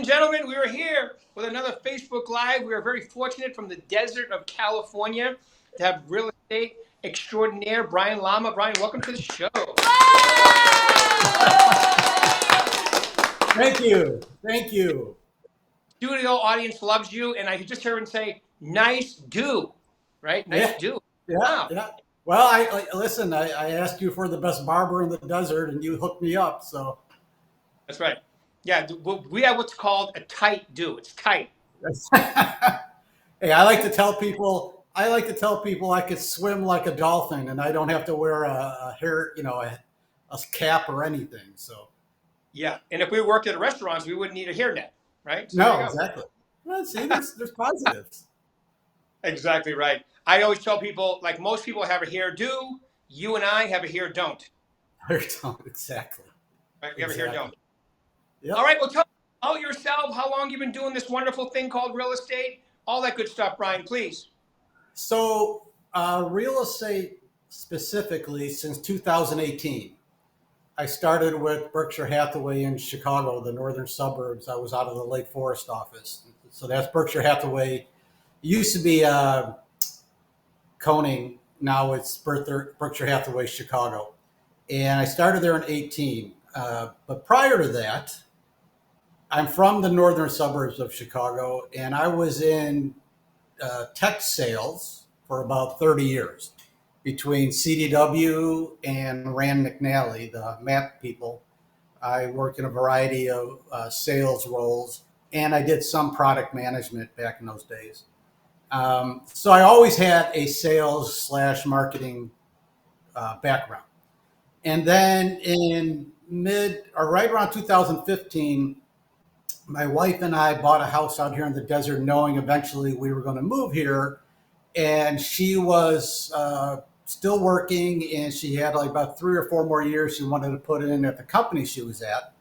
and gentlemen, we are here with another Facebook Live. We are very fortunate from the desert of California to have real estate extraordinaire Brian Lama. Brian, welcome to the show. Thank you. Thank you. Studio audience loves you, and I just heard him say, nice do, right? Nice do. Yeah, Wow. yeah. Well, listen, I asked you for the best barber in the desert, and you hooked me up, so. That's right. Yeah, we have what's called a tight do. It's tight. Hey, I like to tell people I could swim like a dolphin, and I don't have to wear a hair, a cap or anything. So. Yeah, and if we worked at restaurants, we wouldn't need a hairnet, right? So no, exactly. Well, see, there's positives. Exactly right. I always tell people, like most people have a hair do, you and I have a hair don't. Hair don't, exactly. Right? We have a hair don't. Yep. All right, well, tell about yourself, how long you've been doing this wonderful thing called real estate, all that good stuff, Brian, please. So, real estate specifically since 2018. I started with Berkshire Hathaway in Chicago, the northern suburbs. I was out of the Lake Forest office. So that's Berkshire Hathaway. It used to be Koning. Now it's Berkshire Hathaway Chicago. And I started there in 18. But prior to that, I'm from the northern suburbs of Chicago, and I was in tech sales for about 30 years between CDW and Rand McNally, the map people. I worked in a variety of sales roles, and I did some product management back in those days. So I always had a sales / marketing background. And then in right around 2015, my wife and I bought a house out here in the desert, knowing eventually we were going to move here. And she was still working, and she had like about 3 or 4 more years she wanted to put in at the company she was at.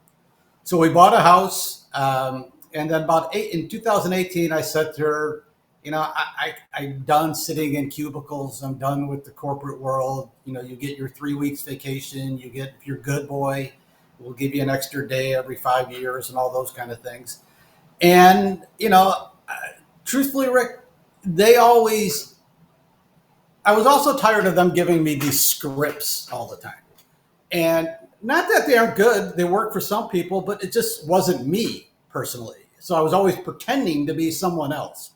So we bought a house. And then in 2018, I said to her, I'm done sitting in cubicles. I'm done with the corporate world. You get your 3 weeks vacation. If you're a good boy, we'll give you an extra day every 5 years and all those kind of things. And, truthfully, Rick, I was also tired of them giving me these scripts all the time. And not that they aren't good. They work for some people, but it just wasn't me personally. So I was always pretending to be someone else.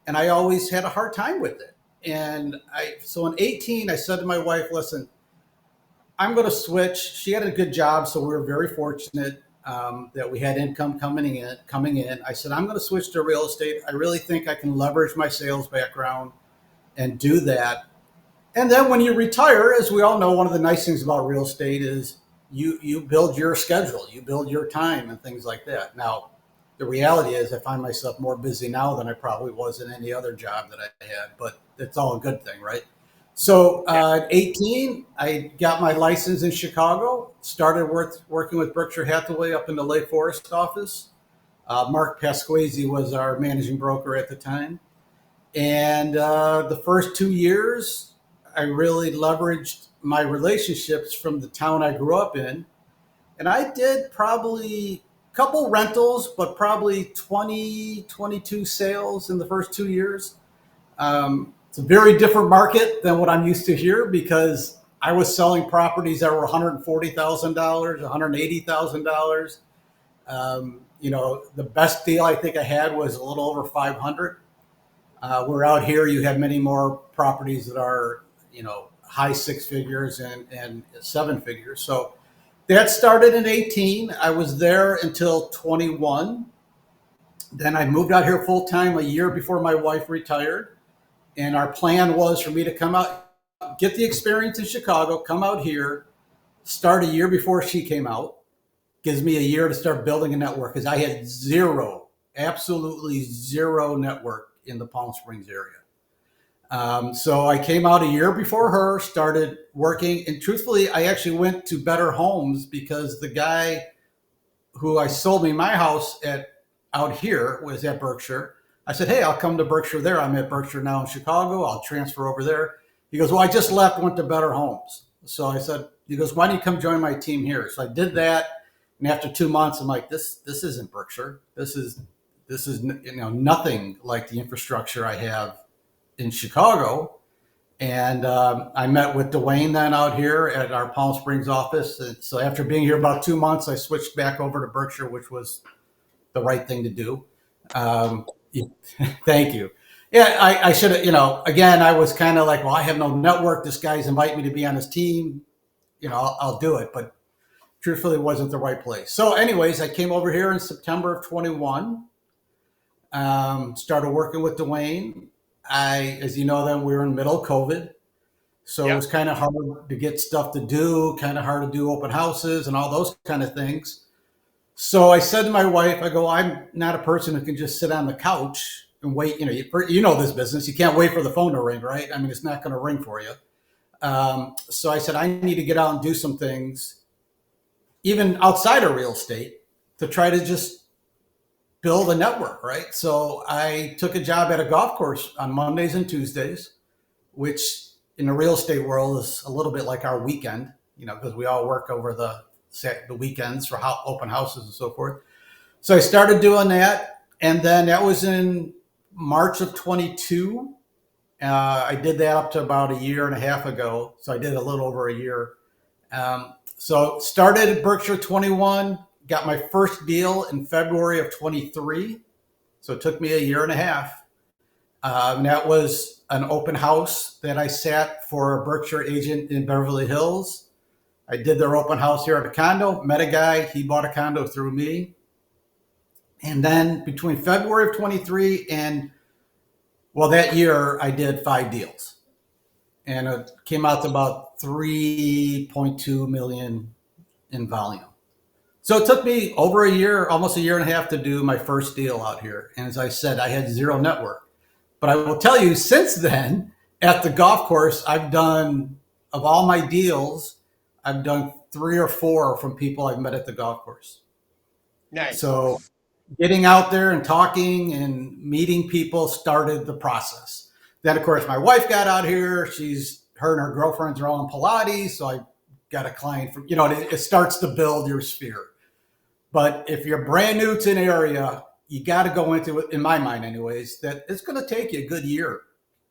And I always had a hard time with it. And so in 18, I said to my wife, listen, I'm going to switch. She had a good job, so we were very fortunate that we had income coming in. I said, I'm going to switch to real estate. I really think I can leverage my sales background and do that. And then when you retire, as we all know, one of the nice things about real estate is you build your schedule, you build your time and things like that. Now, the reality is I find myself more busy now than I probably was in any other job that I had, but it's all a good thing, right? So at 18, I got my license in Chicago, started working with Berkshire Hathaway up in the Lake Forest office. Mark Pasquesi was our managing broker at the time. And the first 2 years, I really leveraged my relationships from the town I grew up in. And I did probably a couple rentals, but probably 20, 22 sales in the first 2 years. It's a very different market than what I'm used to here, because I was selling properties that were $140,000, $180,000. The best deal I think I had was a little over 500. We're out here, you have many more properties that are, high 6 figures and 7 figures. So that started in 18. I was there until 21. Then I moved out here full time a year before my wife retired. And our plan was for me to come out, get the experience in Chicago, come out here, start a year before she came out. Gives me a year to start building a network, because I had absolutely zero network in the Palm Springs area. So I came out a year before her, started working. And truthfully, I actually went to Better Homes because the guy who I sold me my house out here was at Berkshire. I said, hey, I'll come to Berkshire there. I'm at Berkshire now in Chicago. I'll transfer over there. He goes, well, I just left, went to Better Homes. So he goes, why don't you come join my team here? So I did that. And after 2 months, I'm like, this isn't Berkshire. This is nothing like the infrastructure I have in Chicago. And I met with Dwayne then out here at our Palm Springs office. And so after being here about 2 months, I switched back over to Berkshire, which was the right thing to do. Thank you. Yeah, I should have, again, I was kind of like, well, I have no network. This guy's invited me to be on his team. I'll do it. But truthfully, it wasn't the right place. So anyways, I came over here in September of 21, started working with Dwayne. As you know, then we were in the middle of COVID. So It was kind of hard to get stuff to do, kind of hard to do open houses and all those kind of things. So I said to my wife, I go, I'm not a person who can just sit on the couch and wait. You know this business. You can't wait for the phone to ring, right? I mean, it's not going to ring for you. So I said, I need to get out and do some things, even outside of real estate, to try to just build a network, right? So I took a job at a golf course on Mondays and Tuesdays, which in the real estate world is a little bit like our weekend, because we all work over the weekends for open houses and so forth. So I started doing that. And then that was in March of 22. I did that up to about a year and a half ago. So I did a little over a year. So started at Berkshire 21, got my first deal in February of 23. So it took me a year and a half. And that was an open house that I sat for a Berkshire agent in Beverly Hills. I did their open house here at a condo, met a guy, he bought a condo through me. And then between February of 23 and, that year I did 5 deals. And it came out to about 3.2 million in volume. So it took me over a year, almost a year and a half to do my first deal out here. And as I said, I had zero network. But I will tell you, since then, at the golf course, I've done, of all my deals, I've done 3 or 4 from people I've met at the golf course. Nice. So getting out there and talking and meeting people started the process. Then, of course, my wife got out here. Her and her girlfriends are all in Pilates. So I got a client from, it starts to build your sphere. But if you're brand new to an area, you got to go into it, in my mind anyways, that it's going to take you a good year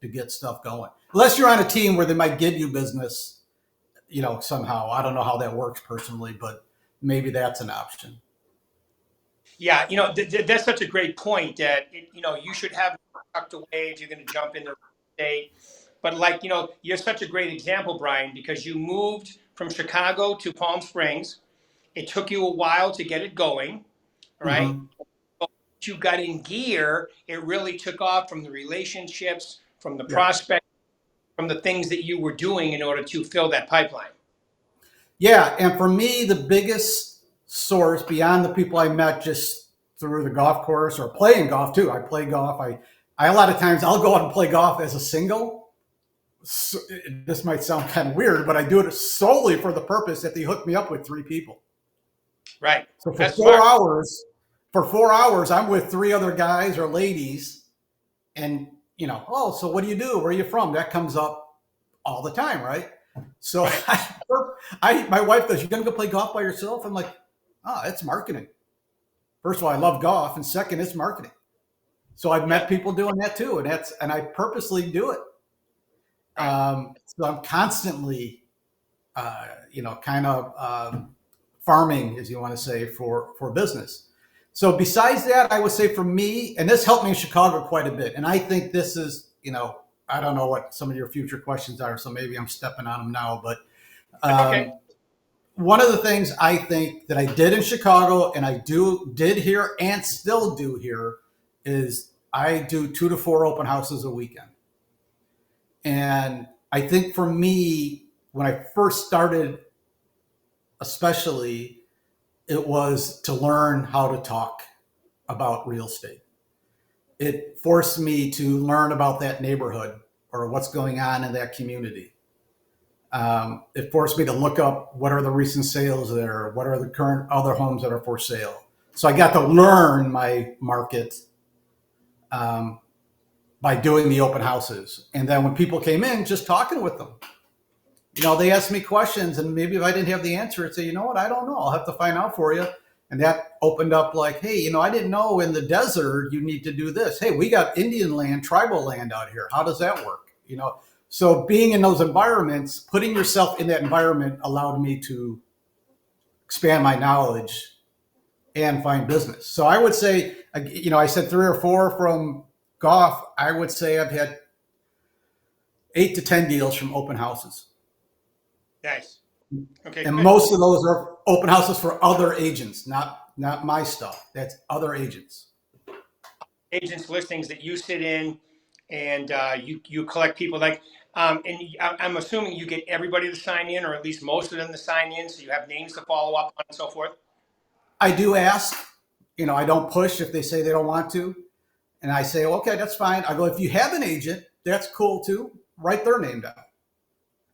to get stuff going. Unless you're on a team where they might give you business, somehow. I don't know how that works personally, but maybe that's an option. Yeah, that's such a great point that, you should have tucked away if you're going to jump into real estate. But you're such a great example, Brian, because you moved from Chicago to Palm Springs. It took you a while to get it going, right? Mm-hmm. But once you got in gear, it really took off from the relationships, from the prospect, from the things that you were doing in order to fill that pipeline. Yeah, and for me, the biggest source beyond the people I met just through the golf course or playing golf too. I play golf. I a lot of times I'll go out and play golf as a single. So, this might sound kind of weird, but I do it solely for the purpose that they hook me up with 3 people. Right. So for 4 hours, I'm with 3 other guys or ladies, and so what do you do? Where are you from? That comes up all the time, right? So my wife goes, "You're gonna go play golf by yourself?" I'm like, it's marketing. First of all, I love golf, and second, it's marketing. So I've met people doing that too, and I purposely do it. So I'm constantly, farming, as you want to say, for business. So besides that, I would say for me, and this helped me in Chicago quite a bit. And I think this is, I don't know what some of your future questions are, so maybe I'm stepping on them now. But okay. One of the things I think that I did in Chicago, and I did here and still do here, is I do 2 to 4 open houses a weekend. And I think for me, when I first started, especially, it was to learn how to talk about real estate. It forced me to learn about that neighborhood or what's going on in that community. It forced me to look up what are the recent sales there, what are the current other homes that are for sale. So I got to learn my market by doing the open houses. And then when people came in, just talking with them. They asked me questions, and maybe if I didn't have the answer, I'd say, you know what, I don't know. I'll have to find out for you. And that opened up like, hey, I didn't know in the desert you need to do this. Hey, we got Indian land, tribal land out here. How does that work? So being in those environments, putting yourself in that environment allowed me to expand my knowledge and find business. So I would say, I said 3 or 4 from golf. I would say I've had 8 to 10 deals from open houses. Nice. Okay, And good. most of those are open houses for other agents, not my stuff. That's other agents. Agents listings that you sit in, and you collect people like, and I'm assuming you get everybody to sign in, or at least most of them to sign in, so you have names to follow up on and so forth. I do ask, I don't push if they say they don't want to. And I say, okay, that's fine. I go, if you have an agent, that's cool too. Write their name down,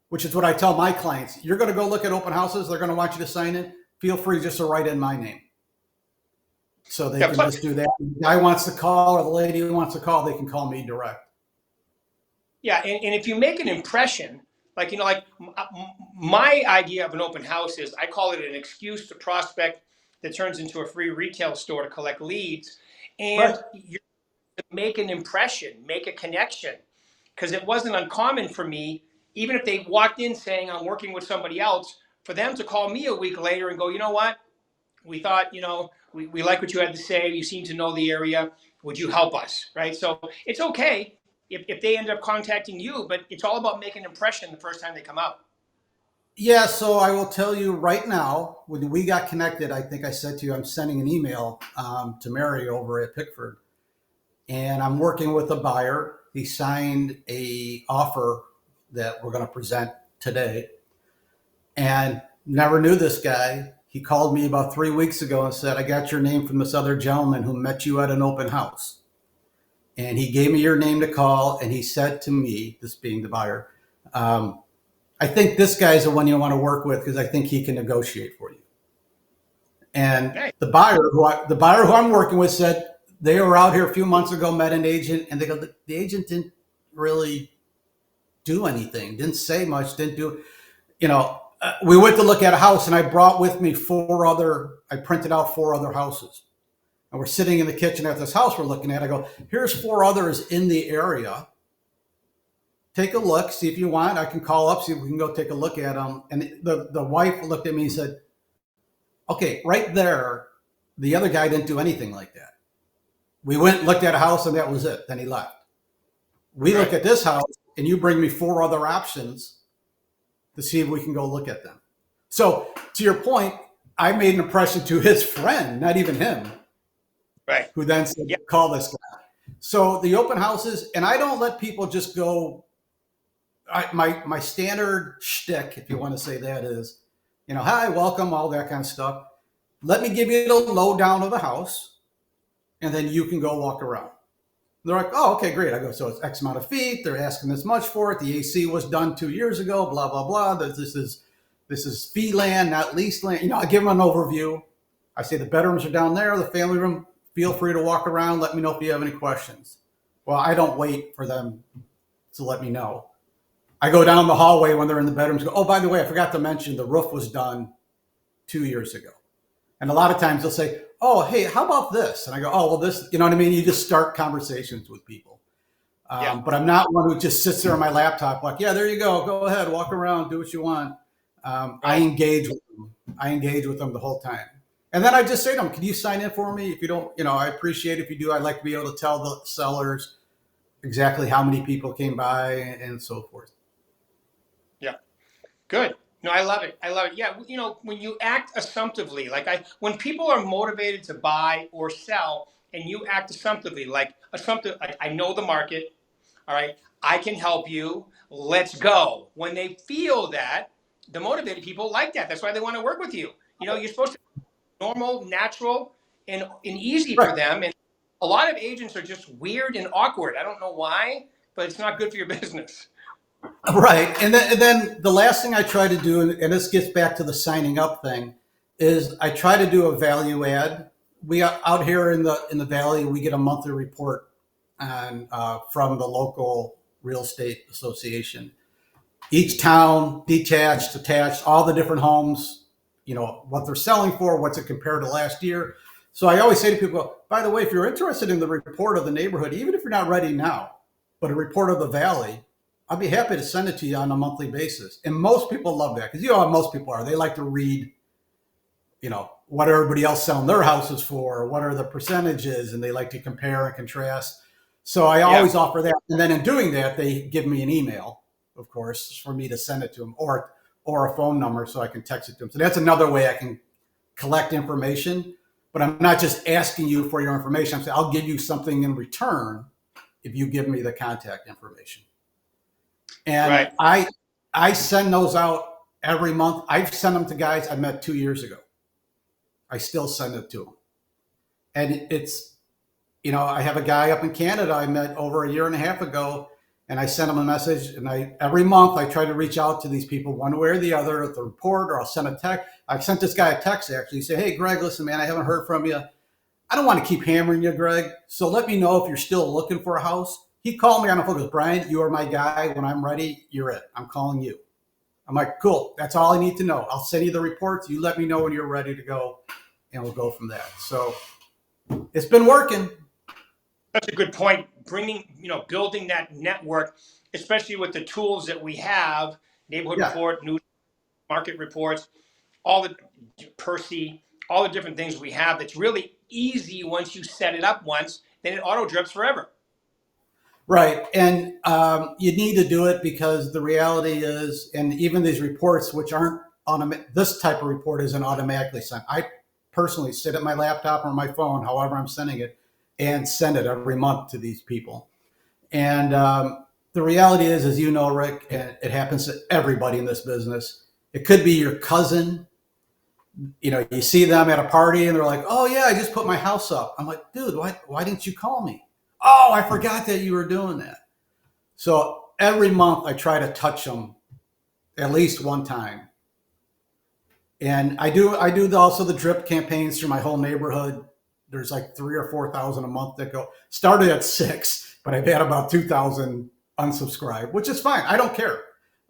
which is what I tell my clients. You're going to go look at open houses. They're going to want you to sign in. Feel free just to write in my name. So they can just do that. If the guy wants to call or the lady who wants to call, they can call me direct. Yeah, and if you make an impression, like, my idea of an open house is, I call it an excuse to prospect that turns into a free retail store to collect leads. And Right. you make an impression, make a connection. Because it wasn't uncommon for me, even if they walked in saying I'm working with somebody else, for them to call me a week later and go, you know what? We thought, we like what you had to say. You seem to know the area. Would you help us? Right. So it's okay if they end up contacting you, but it's all about making an impression the first time they come out. Yeah, so I will tell you right now, when we got connected, I think I said to you, I'm sending an email to Mary over at Pickford, and I'm working with a buyer. He signed a offer that we're going to present today, and never knew this guy. He called me about 3 weeks ago and said, I got your name from this other gentleman who met you at an open house. And he gave me your name to call, and he said to me, this being the buyer, I think this guy's the one you want to work with because I think he can negotiate for you. And Hey. the buyer who I'm working with said they were out here a few months ago, met an agent, and they go, the agent didn't really do anything, didn't say much, didn't do, we went to look at a house, and I brought with me I printed out 4 other houses. And we're sitting in the kitchen at this house we're looking at. I go, here's 4 others in the area. Take a look, see if you want. I can call up, see if we can go take a look at them. And the wife looked at me and said, okay, right there, the other guy didn't do anything like that. We went and looked at a house, and that was it. Then he left. We look at this house, and you bring me 4 other options to see if we can go look at them. So to your point, I made an impression to his friend, not even him, Right. who then said, call this guy. So the open houses, and I don't let people just go. My standard shtick, if you want to say that, is, hi, welcome, all that kind of stuff. Let me give you the lowdown of the house, and then you can go walk around. They're like, oh, okay, great. I go, so it's X amount of feet. They're asking this much for it. The AC was done 2 years ago, blah, blah, blah. This is fee land, not lease land. I give them an overview. I say the bedrooms are down there, the family room. Feel free to walk around. Let me know if you have any questions. Well, I don't wait for them to let me know. I go down the hallway when they're in the bedrooms. Go, oh, by the way, I forgot to mention the roof was done 2 years ago. And a lot of times they'll say, oh, hey, how about this? And I go, oh, well, this, you know what I mean? You just start conversations with people. But I'm not one who just sits there on my laptop like, yeah, there you go. Go ahead, walk around, do what you want. I engage with them. I engage with them the whole time. And then I just say to them, can you sign in for me? If you don't, I appreciate it if you do. I'd like to be able to tell the sellers exactly how many people came by and so forth. Yeah. Good. No, I love it. I love it. Yeah. When you act assumptively, when people are motivated to buy or sell and you act assumptively, like I know the market. All right. I can help you. Let's go. When they feel that, the motivated people like that. That's why they want to work with you. You're supposed to be normal, natural, and easy for them. And a lot of agents are just weird and awkward. I don't know why, but it's not good for your business. Right. And then the last thing I try to do, and this gets back to the signing up thing, is I try to do a value add. We out here in the valley, we get a monthly report on from the local real estate association. Each town, detached, attached, all the different homes, what they're selling for, what's it compared to last year. So I always say to people, by the way, if you're interested in the report of the neighborhood, even if you're not ready now, but a report of the valley, I'd be happy to send it to you on a monthly basis. And most people love that because you know how most people are. They like to read, what everybody else selling their houses for, what are the percentages, and they like to compare and contrast. So I always offer that. And then in doing that, they give me an email, of course, for me to send it to them, or a phone number so I can text it to them. So that's another way I can collect information. But I'm not just asking you for your information. I'm saying I'll give you something in return if you give me the contact information. And I send those out every month. I've sent them to guys I met 2 years ago. I still send it to them. And it's, I have a guy up in Canada I met over a year and a half ago, and I sent him a message. And every month I try to reach out to these people one way or the other at the report, or I'll send a text. I sent this guy a text actually. Say, hey, Greg, listen, man, I haven't heard from you. I don't want to keep hammering you, Greg. So let me know if you're still looking for a house. He called me on the phone. He goes, Brian, you are my guy. When I'm ready, you're it. I'm calling you. I'm like, cool. That's all I need to know. I'll send you the reports. You let me know when you're ready to go, and we'll go from that. So it's been working. That's a good point. Building that network, especially with the tools that we have, neighborhood report, news, market reports, all the Percy, all the different things we have. That's really easy once you set it up once. Then it auto drips forever. Right. And you need to do it because the reality is, and even these reports, which aren't this type of report isn't automatically sent. I personally sit at my laptop or my phone, however I'm sending it, and send it every month to these people. And the reality is, as you know, Rick, and it happens to everybody in this business, it could be your cousin. You see them at a party and they're like, oh, yeah, I just put my house up. I'm like, dude, why didn't you call me? Oh, I forgot that you were doing that. So every month I try to touch them at least one time. And I do also the drip campaigns through my whole neighborhood. There's like 3,000 or 4,000 a month that go. Started at 6, but I've had about 2,000 unsubscribe, which is fine. I don't care.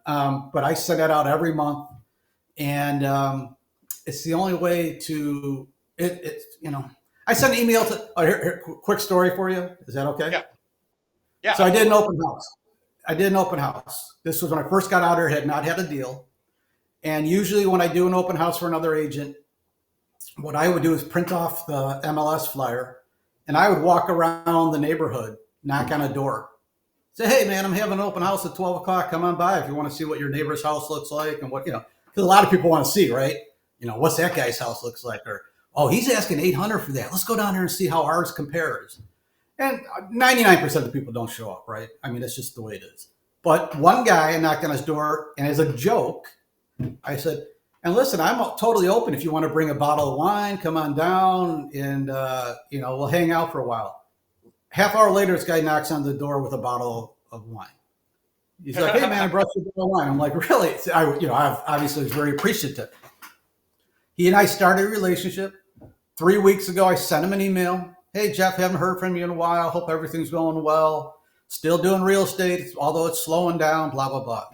But I send that out every month. And it's the only way to, I sent an email to, here, quick story for you. Is that okay? Yeah. So I did an open house. This was when I first got out here, had not had a deal. And usually when I do an open house for another agent, what I would do is print off the MLS flyer and I would walk around the neighborhood, knock on a door. Say, hey man, I'm having an open house at 12 o'clock. Come on by if you want to see what your neighbor's house looks like and what, because a lot of people want to see, right? What's that guy's house looks like? Or, oh, he's asking 800 for that. Let's go down there and see how ours compares. And 99% of the people don't show up, right? I mean, it's just the way it is. But one guy, I knocked on his door, and as a joke, I said, and listen, I'm totally open. If you want to bring a bottle of wine, come on down, and we'll hang out for a while. Half hour later, this guy knocks on the door with a bottle of wine. He's like, hey, man, I brought you a bottle of wine. I'm like, really? I obviously was very appreciative. He and I started a relationship. 3 weeks ago, I sent him an email. Hey, Jeff, haven't heard from you in a while. Hope everything's going well. Still doing real estate, although it's slowing down, blah, blah, blah.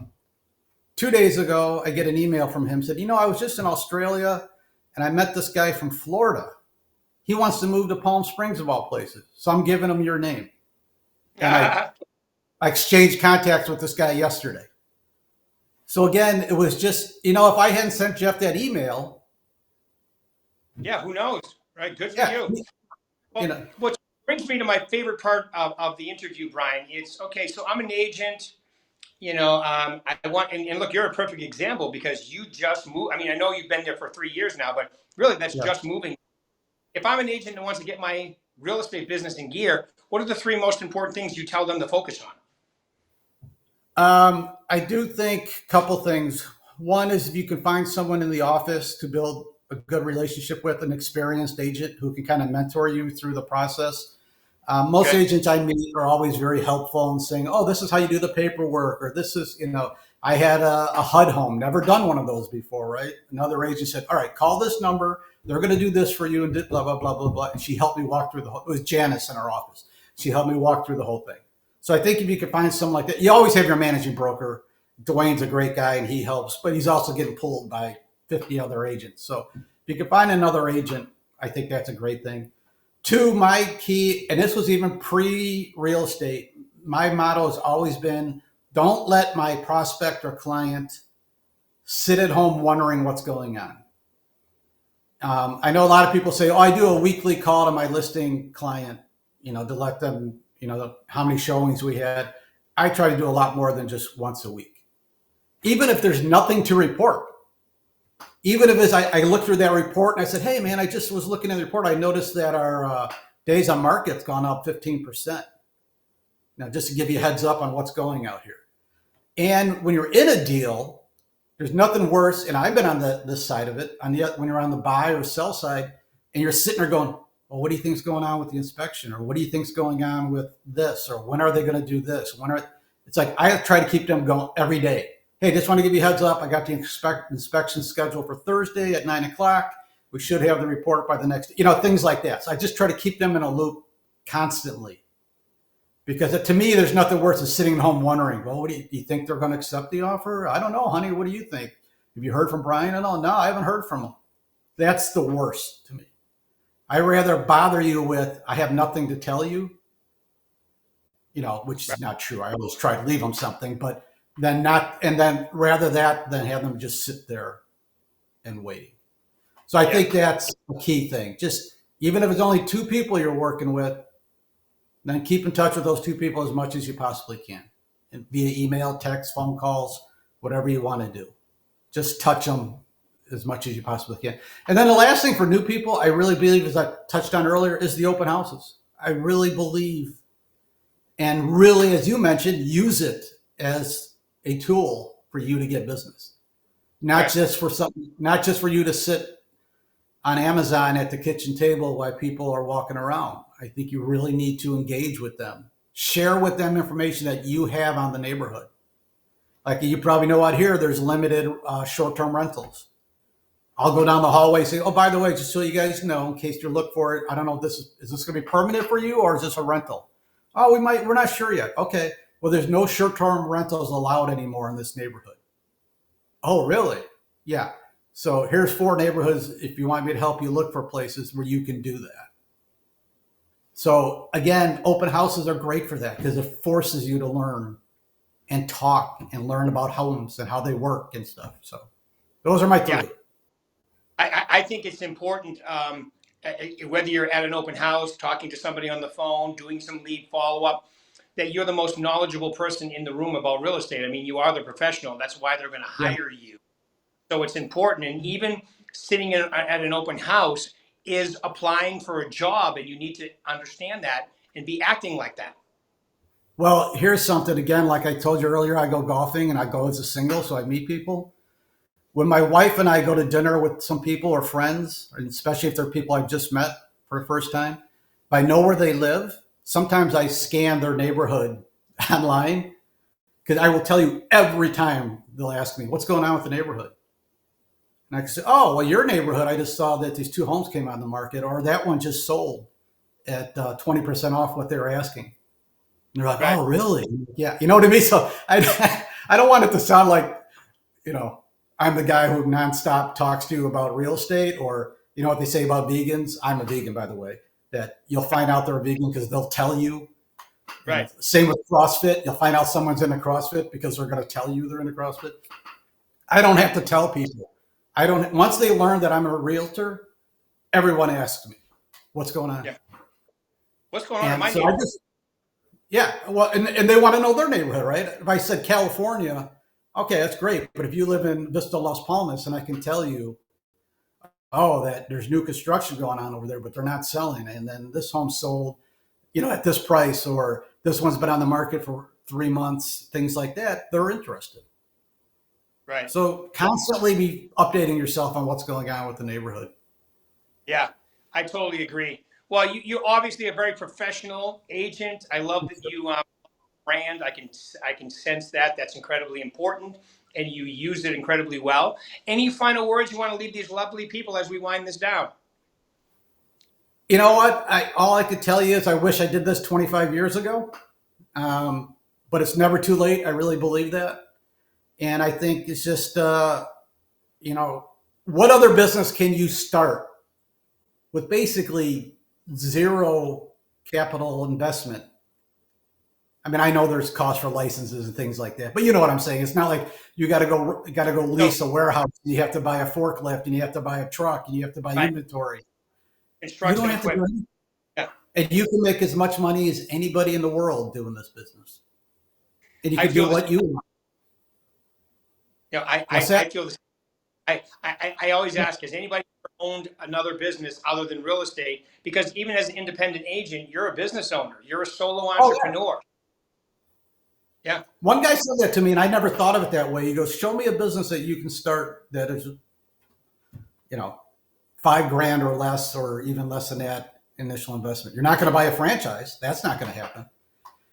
2 days ago, I get an email from him. Said, I was just in Australia, and I met this guy from Florida. He wants to move to Palm Springs, of all places. So I'm giving him your name. And I exchanged contacts with this guy yesterday. So again, it was just, if I hadn't sent Jeff that email. Yeah, who knows, right? Good for you. Well, what brings me to my favorite part of the interview, Brian, is, okay, so I'm an agent. I want, and look, you're a perfect example because you just moved. I mean, I know you've been there for 3 years now, but really that's just moving. If I'm an agent that wants to get my real estate business in gear, what are the 3 most important things you tell them to focus on? I do think a couple things. One is if you can find someone in the office to build a good relationship with, an experienced agent who can kind of mentor you through the process. Most agents I meet are always very helpful in saying, oh, this is how you do the paperwork, or this is, I had a HUD home, never done one of those before, right? Another agent said, all right, call this number. They're going to do this for you and blah, blah, blah, blah, blah. And she helped me walk through it was Janice in our office. She helped me walk through the whole thing. So I think if you can find someone like that, you always have your managing broker. Dwayne's a great guy and he helps, but he's also getting pulled by 50 other agents. So if you can find another agent, I think that's a great thing. Two, my key, and this was even pre-real estate, my motto has always been, don't let my prospect or client sit at home wondering what's going on. I know a lot of people say, oh, I do a weekly call to my listing client, to let them, how many showings we had. I try to do a lot more than just once a week. Even if there's nothing to report. Even if I look through that report and I said, hey, man, I just was looking at the report. I noticed that our days on market's gone up 15%. Now, just to give you a heads up on what's going out here. And when you're in a deal, there's nothing worse, and I've been on this side of it, when you're on the buy or sell side, and you're sitting there going, well, what do you think's going on with the inspection? Or what do you think's going on with this? Or when are they going to do this? It's like I try to keep them going every day. Hey, just want to give you a heads up. I got the inspection scheduled for Thursday at 9:00. We should have the report by the next, things like that. So I just try to keep them in a loop constantly. Because to me, there's nothing worse than sitting at home wondering, well, do you think they're going to accept the offer? I don't know, honey. What do you think? Have you heard from Brian at all? No, I haven't heard from him. That's the worst to me. I rather bother you with, I have nothing to tell you, which is not true. I always try to leave them something, but then rather than have them just sit there and waiting. So I think that's the key thing. Just even if it's only two people you're working with, then keep in touch with those two people as much as you possibly can, and via email, text, phone calls, whatever you want to do. Just touch them as much as you possibly can. And then the last thing for new people, I really believe, as I touched on earlier, is the open houses. I really believe, and really, as you mentioned, use it as a tool for you to get business, not just for you to sit on Amazon at the kitchen table while people are walking around. I think you really need to engage with them. Share with them information that you have on the neighborhood. Like you probably know out here, there's limited short-term rentals. I'll go down the hallway and say, oh, by the way, just so you guys know, in case you look for it, I don't know, is this going to be permanent for you or is this a rental? Oh, we're not sure yet. Okay. Well, there's no short-term rentals allowed anymore in this neighborhood. Oh, really? Yeah. So here's 4 neighborhoods. If you want me to help you look for places where you can do that. So again, open houses are great for that because it forces you to learn and talk and learn about homes and how they work and stuff. So those are my 3. Yeah. I think it's important, whether you're at an open house, talking to somebody on the phone, doing some lead follow-up, that you're the most knowledgeable person in the room about real estate. I mean, you are the professional. That's why they're going to hire you. So it's important. And even sitting at an open house is applying for a job, and you need to understand that and be acting like that. Well, here's something again, like I told you earlier, I go golfing and I go as a single, so I meet people. When my wife and I go to dinner with some people or friends, and especially if they're people I've just met for the first time, if I know where they live, sometimes I scan their neighborhood online because I will tell you every time they'll ask me, what's going on with the neighborhood? And I can say, oh, well, your neighborhood, I just saw that these 2 homes came on the market, or that one just sold at 20% off what they were asking. And they're like, right. Oh, really? Yeah. You know what I mean? So I don't want it to sound like, I'm the guy who nonstop talks to you about real estate, or, what they say about vegans. I'm a vegan, by the way, that you'll find out they're a vegan because they'll tell you. Right. And same with CrossFit. You'll find out someone's in a CrossFit because they're going to tell you they're in a CrossFit. I don't have to tell people. Once they learn that I'm a realtor, everyone asks me, what's going on? Yeah. What's going on in my neighborhood? Well, and they want to know their neighborhood, right? If I said California, okay, that's great. But if you live in Vista Las Palmas and I can tell you, that there's new construction going on over there, but they're not selling. And then this home sold, at this price, or this one's been on the market for 3 months, things like that, they're interested. Right. So constantly be updating yourself on what's going on with the neighborhood. Yeah, I totally agree. Well, you're obviously a very professional agent. I love that you brand. I can sense that. That's incredibly important, and you use it incredibly well. Any final words you want to leave these lovely people as we wind this down? You know what? All I could tell you is I wish I did this 25 years ago, but it's never too late. I really believe that. And I think it's just, what other business can you start with basically zero capital investment? I mean, I know there's costs for licenses and things like that, but you know what I'm saying. It's not like you got to go No, lease a warehouse. And you have to buy a forklift, and you have to buy a truck, and you have to buy right. inventory. You don't Construction have to do equipment. anything, Yeah. and you can make as much money as anybody in the world doing this business, and you I can do feel this. what you want. You know, I, What's I, I that? feel this. I always ask, has anybody ever owned another business other than real estate? Because even as an independent agent, you're a business owner. You're a solo Oh yeah. entrepreneur. Yeah. One guy said that to me, and I never thought of it that way. He goes, "Show me a business that you can start that is, you know, 5 grand or less, or even less than that initial investment. You're not going to buy a franchise. That's not going to happen.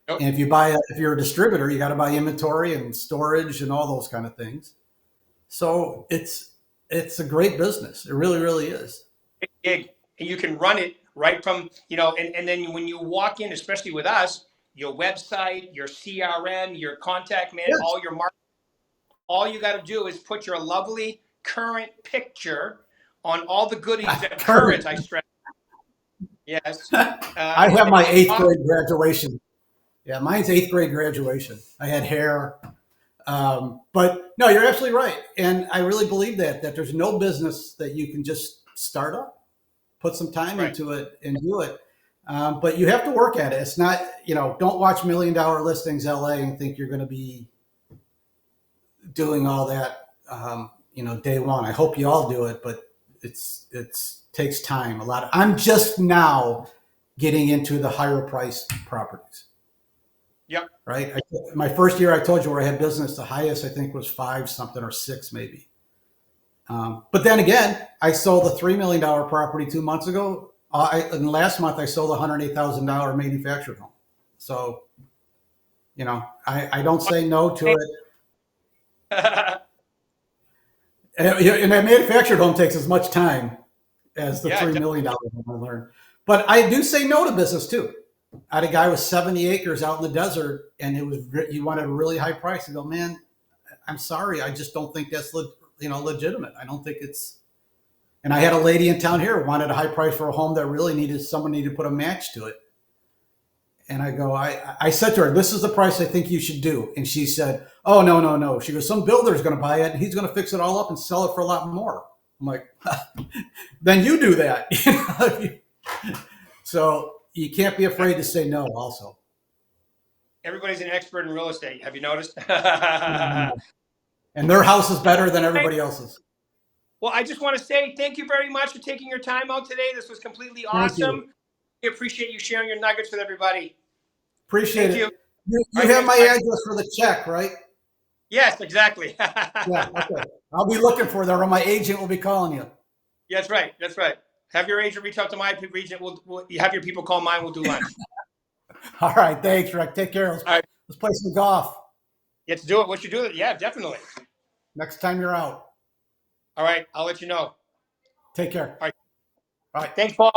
Nope. And if you're a distributor, you got to buy inventory and storage and all those kind of things. So it's a great business. It really, really is. Gig. And you can run it right from, and then when you walk in, especially with us, your website, your CRM, your contact man, Yes. all your marketing, all you got to do is put your lovely current picture on all the goodies that current, I stress. Yes. I have my eighth Awesome. grade graduation. Yeah, mine's eighth grade graduation. I had hair. But no, you're absolutely right. And I really believe that there's no business that you can just start up, put some time Right. into it and do it. But you have to work at it. It's not, don't watch $1 Million Listings LA and think you're going to be doing all that, day one. I hope you all do it, but it's takes time. I'm just now getting into the higher priced properties. Yep. Right. My first year, I told you where I had business, the highest I think was 5 something or 6 maybe. But then again, I sold a $3 million property 2 months ago. And last month I sold a $108,000 manufactured home. So, I don't say no to it. And that manufactured home takes as much time as the Yeah. $3 million home, I learned. But I do say no to business too. I had a guy with 70 acres out in the desert, and he wanted a really high price. I go, man, I'm sorry, I just don't think that's legitimate. I don't think it's. And I had a lady in town here who wanted a high price for a home that someone needed to put a match to it. And I go, I said to her, this is the price I think you should do. And she said, oh, no, no, no. She goes, some builder's going to buy it and he's going to fix it all up and sell it for a lot more. I'm like, then you do that. So you can't be afraid to say no also. Everybody's an expert in real estate. Have you noticed? And their house is better than everybody else's. Well, I just want to say thank you very much for taking your time out today. This was completely Thank you. awesome. We appreciate you sharing your nuggets with everybody. Appreciate Thank it. you. You have my address for the check, right? Yes, exactly. Yeah, okay. I'll be looking for that, or my agent will be calling you. That's right. That's right. Have your agent reach out to my agent. We'll have your people call mine. We'll do lunch. All right. Thanks, Rick. Take care. All right. Let's play some golf. Let's do it. What you do? Yeah, definitely. Next time you're out. All right. I'll let you know. Take care. All right. All right. Thanks, Paul.